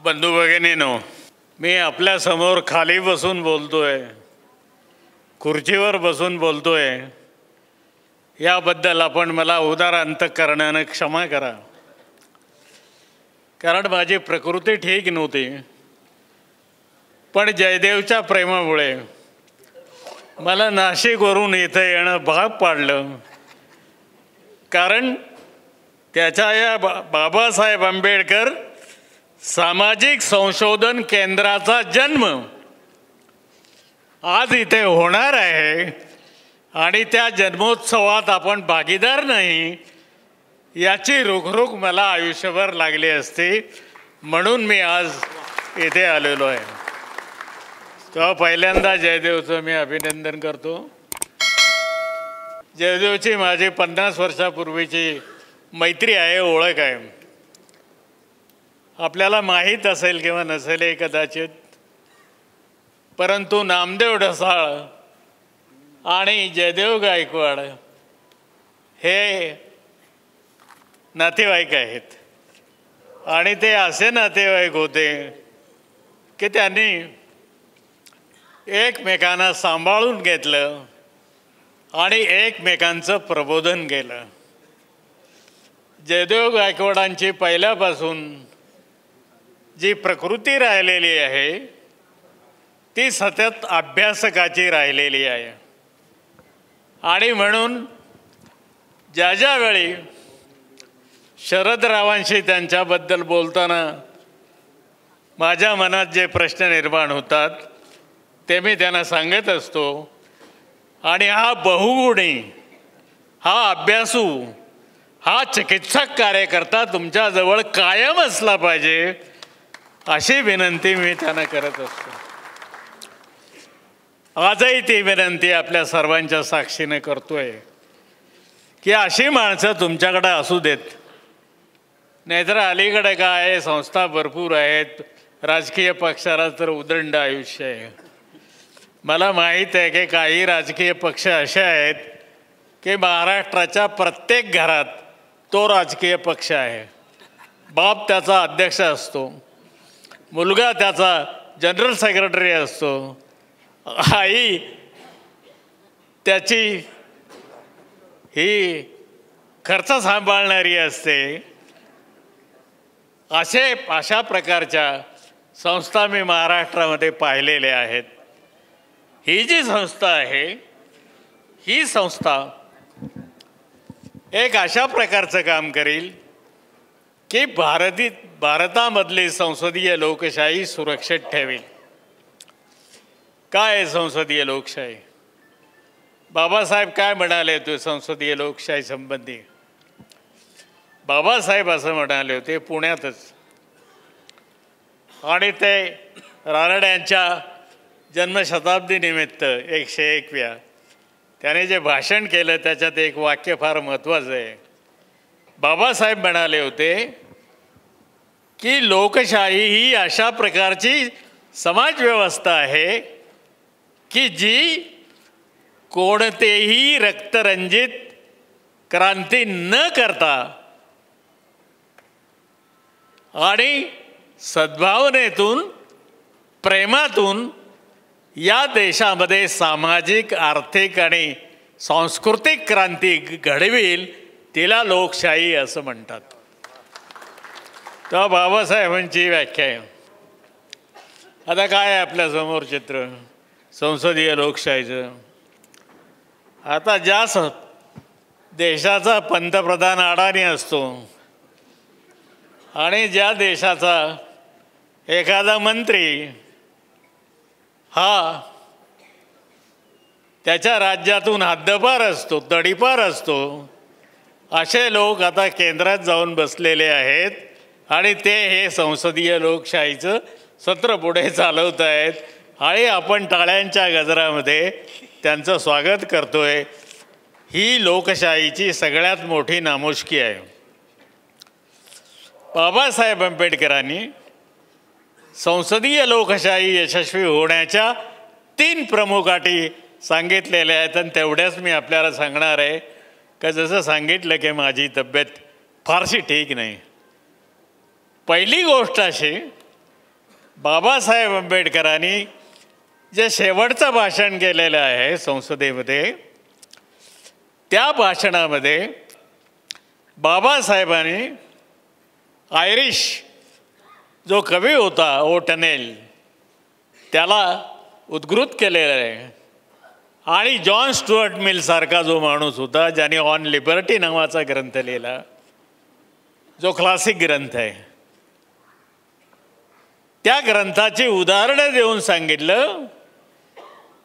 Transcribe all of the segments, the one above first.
बंधू भगिनींनो, मी आपल्यासमोर खाली बसून बोलतोय, खुर्चीवर बसून बोलतोय, याबद्दल आपण मला उदार अंतःकरणाने क्षमा करा. कारण माझी प्रकृती ठीक नव्हती. पण जयदेवच्या प्रेमामुळे मला नाशिकवरून इथे येणं भाग पाडलं. कारण त्याच्या या बाबासाहेब आंबेडकर सामाजिक संशोधन केंद्राचा जन्म आज इथे होणार आहे आणि त्या जन्मोत्सवात आपण भागीदार नाही याची रुखरुख मला आयुष्यभर लागली असती. म्हणून मी आज इथे आलेलो आहे. तेव्हा पहिल्यांदा जयदेवचं मी अभिनंदन करतो. जयदेवची माझी 50 वर्षापूर्वीची मैत्री आहे, ओळख आहे. आपल्याला माहीत असेल किंवा नसेल हे कदाचित, परंतु नामदेव ढसाळ आणि जयदेव गायकवाड हे नातेवाईक आहेत. आणि ते असे नातेवाईक होते की त्यांनी एकमेकांना सांभाळून घेतलं आणि एकमेकांचं प्रबोधन केलं. जयदेव गायकवाडांची पहिल्यापासून जी प्रकृती राहिलेली आहे ती सतत अभ्यासकाची राहिलेली आहे. आणि म्हणून ज्या ज्या वेळी शरदरावांशी त्यांच्याबद्दल बोलताना माझ्या मनात जे प्रश्न निर्माण होतात ते मी त्यांना सांगत असतो. आणि हा बहुगुणी, हा अभ्यासू, हा चिकित्सक कार्यकर्ता तुमच्याजवळ कायम असला पाहिजे अशी विनंती मी त्यांना करत असतो. आजही ती विनंती आपल्या सर्वांच्या साक्षीने करतोय की अशी माणसं तुमच्याकडे असू देत. नाहीतर अलीकडे काय आहे, संस्था भरपूर आहेत, राजकीय पक्षाला तर उदंड आयुष्य आहे. मला माहीत आहे की काही राजकीय पक्ष असे आहेत की महाराष्ट्राच्या प्रत्येक घरात तो राजकीय पक्ष आहे. बाप त्याचा अध्यक्ष असतो, मुलगा त्याचा जनरल सेक्रेटरी असतो, आई त्याची ही खर्च सांभाळणारी असते. अशा प्रकारच्या संस्था मी महाराष्ट्रामध्ये पाहिलेल्या आहेत. ही जी संस्था आहे, ही संस्था एक अशा प्रकारचं काम करेल की भारतामधली संसदीय लोकशाही सुरक्षित ठेवेल. काय आहे संसदीय लोकशाही? बाबासाहेब काय म्हणाले होते संसदीय लोकशाही संबंधी? बाबासाहेब असं म्हणाले होते पुण्यातच, आणि ते रानड्यांच्या जन्मशताब्दीनिमित्त 101व्या त्याने जे भाषण केलं त्याच्यात एक वाक्य फार महत्त्वाचं आहे. बाबासाहेब म्हणाले होते की लोकशाही ही अशा प्रकारची समाजव्यवस्था आहे की जी कोणतेही रक्तरंजित क्रांती न करता आणि सद्भावनेतून, प्रेमातून या देशामध्ये सामाजिक, आर्थिक आणि सांस्कृतिक क्रांती घडवील, तिला लोकशाही असं म्हणतात. तेव्हा बाबासाहेबांची व्याख्या आहे. आता काय आहे आपल्यासमोर चित्र संसदीय लोकशाहीचं? आता ज्या देशाचा पंतप्रधान अडाणी असतो आणि ज्या देशाचा एखादा मंत्री हा त्याच्या राज्यातून हद्दपार असतो, तडीपार असतो, असे लोक आता केंद्रात जाऊन बसलेले आहेत आणि ते हे संसदीय लोकशाहीचं सत्र पुढे चालवत आहेत. आणि आपण टाळ्यांच्या गजरामध्ये त्यांचं स्वागत करतोय. ही लोकशाहीची सगळ्यात मोठी नामुष्की आहे. बाबासाहेब आंबेडकरांनी संसदीय लोकशाही यशस्वी होण्याच्या 3 प्रमुख अटी सांगितलेल्या आहेत. आणि तेवढ्याच मी आपल्याला सांगणार आहे का जसं सांगितलं की माझी तब्येत फारशी ठीक नाही. पहिली गोष्ट अशी बाबासाहेब आंबेडकरांनी जे शेवटचं भाषण केलेलं आहे संसदेमध्ये, त्या भाषणामध्ये बाबासाहेबांनी आयरिश जो कवी होता ओटनेल त्याला उद्गृत केलेलं आहे, आणि जॉन स्टुअर्ट मिल सारखा जो माणूस होता ज्याने ऑन लिबर्टी नावाचा ग्रंथ लिहिला, जो क्लासिक ग्रंथ आहे, त्या ग्रंथाची उदाहरणं देऊन सांगितलं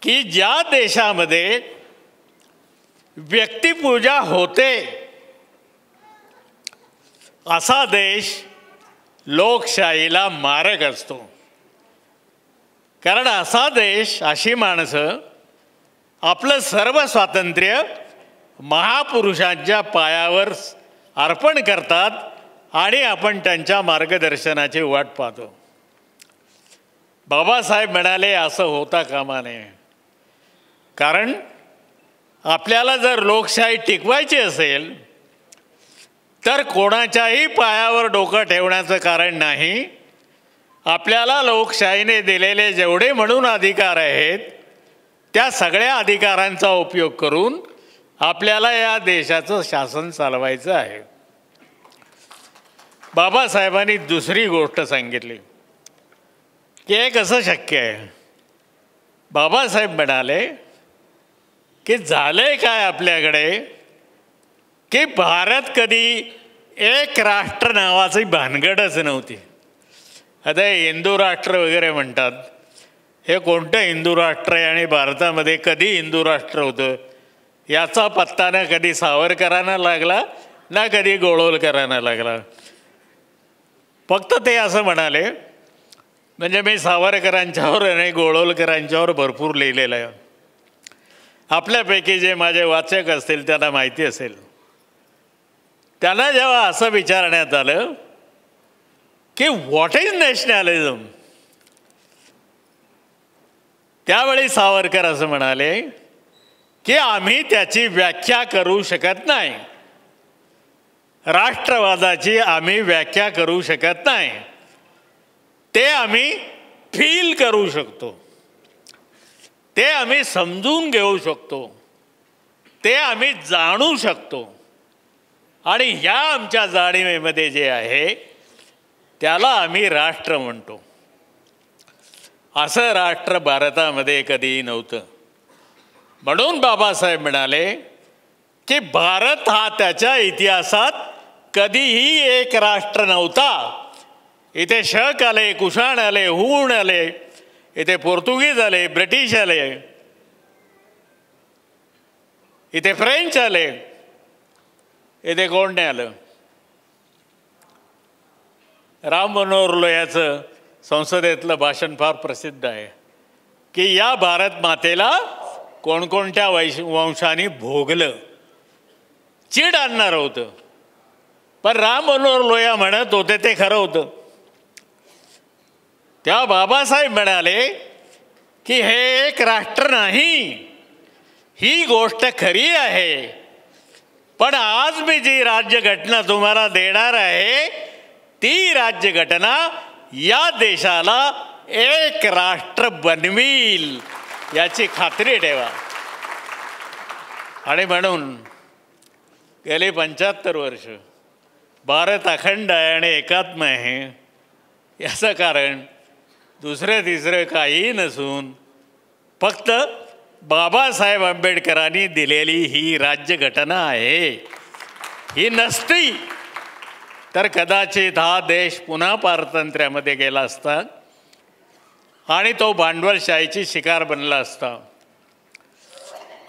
की ज्या देशामध्ये व्यक्तिपूजा होते असा देश लोकशाहीला मारक असतो. कारण असा देश, अशी माणसं आपलं सर्व स्वातंत्र्य महापुरुषांच्या पायावर अर्पण करतात आणि आपण त्यांच्या मार्गदर्शनाची वाट पाहतो. बाबासाहेब म्हणाले असं होता कामा नये. कारण आपल्याला जर लोकशाही टिकवायची असेल तर कोणाच्याही पायावर डोकं ठेवण्याचं कारण नाही. आपल्याला लोकशाहीने दिलेले जेवढे म्हणून अधिकार आहेत त्या सगळ्या अधिकारांचा उपयोग करून आपल्याला या देशाचं शासन चालवायचं आहे. बाबासाहेबांनी दुसरी गोष्ट सांगितली की हे कसं शक्य आहे. बाबासाहेब म्हणाले की झालंय काय आपल्याकडे की भारत कधी एक राष्ट्र नावाची भानगडच नव्हती. आता हिंदू राष्ट्र वगैरे म्हणतात, हे कोणतं हिंदू राष्ट्र आहे आणि भारतामध्ये कधी हिंदू राष्ट्र होतं याचा पत्ता ना कधी सावरकरांना लागला ना कधी गोळवलकरांना लागला. फक्त ते असं म्हणाले, म्हणजे मी सावरकरांच्यावर आणि गोळवलकरांच्यावर भरपूर लिहिलेलं आहे. आपल्यापैकी जे माझे वाचक असतील त्यांना माहिती असेल, त्यांना जेव्हा असं विचारण्यात आलं की व्हॉट इज नॅशनॅलिझम, त्यावेळी सावरकर असं म्हणाले की आम्ही त्याची व्याख्या करू शकत नाही. राष्ट्रवादाची आम्ही व्याख्या करू शकत नाही. ते आम्ही फील करू शकतो, ते आम्ही समजून घेऊ शकतो, ते आम्ही जाणू शकतो, आणि ह्या आमच्या जाणीवेमध्ये जे आहे त्याला आम्ही राष्ट्र म्हणतो. असं राष्ट्र भारतामध्ये कधीही नव्हतं. म्हणून बाबासाहेब म्हणाले की भारत हा त्याच्या इतिहासात कधीही एक राष्ट्र नव्हता. इथे शक आले, कुशाण आले, हूण आले, इथे पोर्तुगीज आले, ब्रिटिश आले, इथे फ्रेंच आले, इथे कोण नाही आलं. राम मनोहर लोहियाचं संसदेतलं भाषण फार प्रसिद्ध आहे की या भारत मातेला कोणकोणत्या वंशाने भोगलं. चीड आणणार होतं, पण राम मनोहर लोहिया म्हणत होते ते खरं होतं. तेव्हा बाबासाहेब म्हणाले की हे एक राष्ट्र नाही, ही गोष्ट खरी आहे, पण आज मी जी राज्यघटना तुम्हाला देणार आहे ती राज्यघटना या देशाला एक राष्ट्र बनवील याची खात्री ठेवा. आणि म्हणून गेली 75 वर्ष भारत अखंड आहे आणि एकात्म आहे. याचं कारण दुसरं तिसरं काही नसून फक्त बाबासाहेब आंबेडकरांनी दिलेली ही राज्यघटना आहे. ही नसती तर कदाचित हा देश पुन्हा पारतंत्र्यामध्ये गेला असता आणि तो भांडवलशाहीची शिकार बनला असता.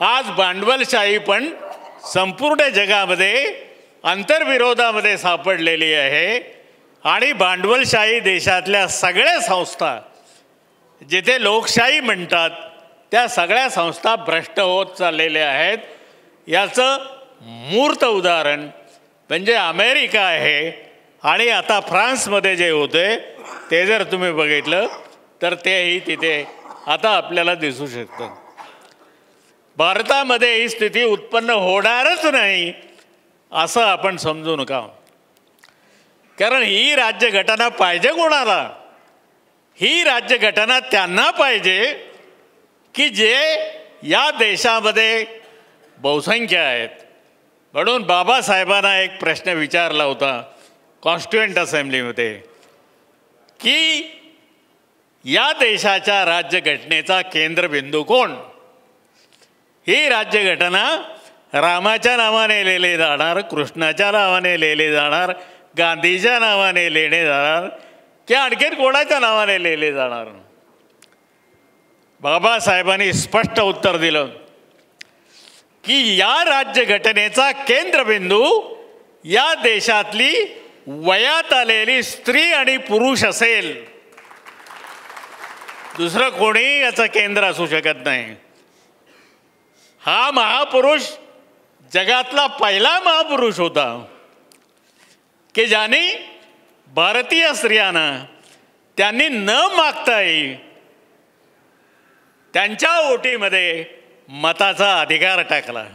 आज भांडवलशाही पण संपूर्ण जगामध्ये आंतरविरोधामध्ये सापडलेली आहे आणि भांडवलशाही देशातल्या सगळ्या संस्था जिथे लोकशाही म्हणतात त्या सगळ्या संस्था भ्रष्ट होत चाललेल्या आहेत. याचं मूर्त उदाहरण म्हणजे अमेरिका आहे. आणि आता फ्रान्समध्ये जे होते ते जर तुम्ही बघितलं तर तेही तिथे आता आपल्याला दिसू शकतं. भारतामध्ये ही स्थिती उत्पन्न होणारच नाही असं आपण समजू नका. कारण ही राज्यघटना पाहिजे कोणाला? ही राज्यघटना त्यांना पाहिजे की जे या देशामध्ये बहुसंख्य आहेत. म्हणून बाबासाहेबांना एक प्रश्न विचारला होता कॉन्स्टिट्युएंट असेंब्लीमध्ये की या देशाच्या राज्यघटनेचा केंद्रबिंदू कोण. ही राज्यघटना रामाच्या नावाने लिहिली जाणार, कृष्णाच्या नावाने लिहिली जाणार, गांधीच्या नावाने लिहिणे जाणार की आणखीन कोणाच्या नावाने लिहिले जाणार. बाबासाहेबांनी स्पष्ट उत्तर दिलं की या राज्यघटनेचा केंद्रबिंदू या देशातली वयात आलेली स्त्री आणि पुरुष असेल. दुसरं कोणी याचं केंद्र असू शकत नाही. हा महापुरुष जगातला पहिला महापुरुष होता की ज्याने भारतीय स्त्रियांना त्यांनी न मागताही त्यांच्या ओटीमध्ये मताचा अधिकार टाकला.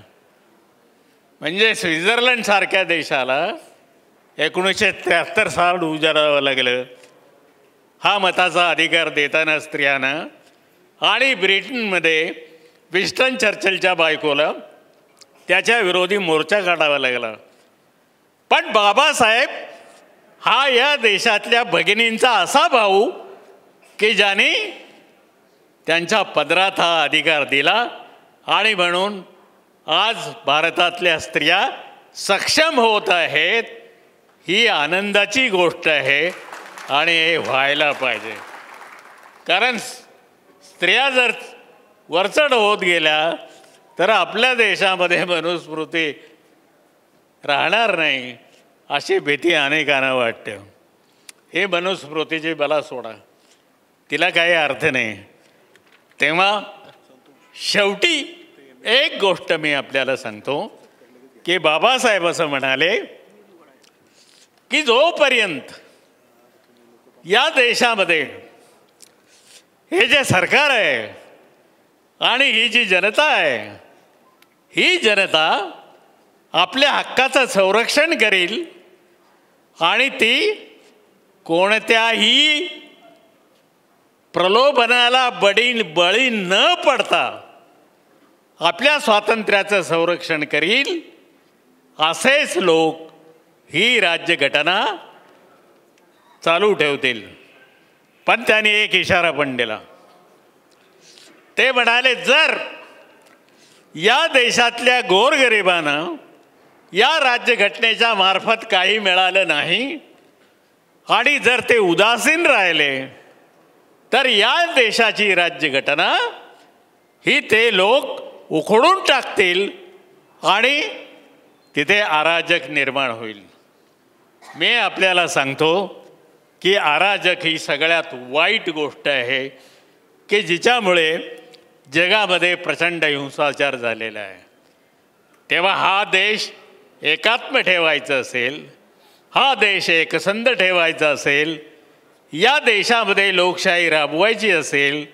म्हणजे स्वित्झर्लंडसारख्या देशाला 1973 साल उजाडावं लागलं हा मताचा अधिकार देताना स्त्रियांना. आणि ब्रिटनमध्ये विन्स्टन चर्चिलच्या बायकोला त्याच्या विरोधी मोर्चा काढावा लागला. पण बाबासाहेब हा या देशातल्या भगिनींचा असा भाऊ की ज्याने त्यांच्या पदरात हा अधिकार दिला. आणि म्हणून आज भारतातल्या स्त्रिया सक्षम होत आहेत. ही आनंदाची गोष्ट आहे आणि हे व्हायला पाहिजे. कारण स्त्रिया जर वरचढ होत गेल्या तर आपल्या देशामध्ये मनुस्मृती राहणार नाही अशी भीती अनेकांना वाटते. हे मनुस्मृतीची मला सोडा, तिला काही अर्थ नाही. तेव्हा शेवटी एक गोष्ट मी आपल्याला सांगतो की बाबासाहेब असं म्हणाले की जोपर्यंत या देशामध्ये हे जे सरकार आहे आणि ही जी जनता आहे ही जनता आपल्या हक्काचं संरक्षण करेल आणि ती कोणत्याही प्रलोभनाला बळी न पडता आपल्या स्वातंत्र्याचं संरक्षण करील असेच लोक ही राज्यघटना चालू ठेवतील. पण त्यांनी एक इशारा पण दिला. ते म्हणाले जर या देशातल्या गोरगरिबांना या राज्यघटनेच्या मार्फत काही मिळालं नाही आणि जर ते उदासीन राहिले तर या देशाची राज्यघटना ही ते लोक उखडून टाकतील आणि तिथे अराजक निर्माण होईल. मी आपल्याला सांगतो की अराजक ही सगळ्यात वाईट गोष्ट आहे की जिच्यामुळे जगामध्ये प्रचंड हिंसाचार झालेला आहे. तेव्हा हा देश एकात्म ठेवायचा असेल, हा देश एकसंध ठेवायचा असेल, या देशामध्ये लोकशाही राबवायची असेल,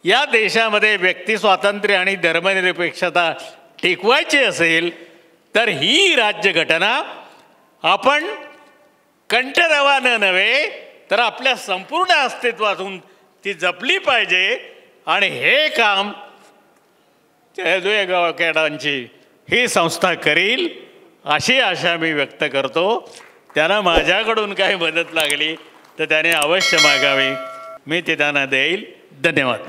या देशामध्ये व्यक्ती स्वातंत्र्य आणि धर्मनिरपेक्षता टिकवायची असेल तर ही राज्यघटना आपण कंठरवानं नव्हे तर आपल्या संपूर्ण अस्तित्वातून ती जपली पाहिजे. आणि हे काम जयदेव गावकरांची ही संस्था करील अशी आशा मी व्यक्त करतो. त्यांना माझ्याकडून काही मदत लागली तर त्याने अवश्य मागावी, मी ते त्यांना देईल. धन्यवाद.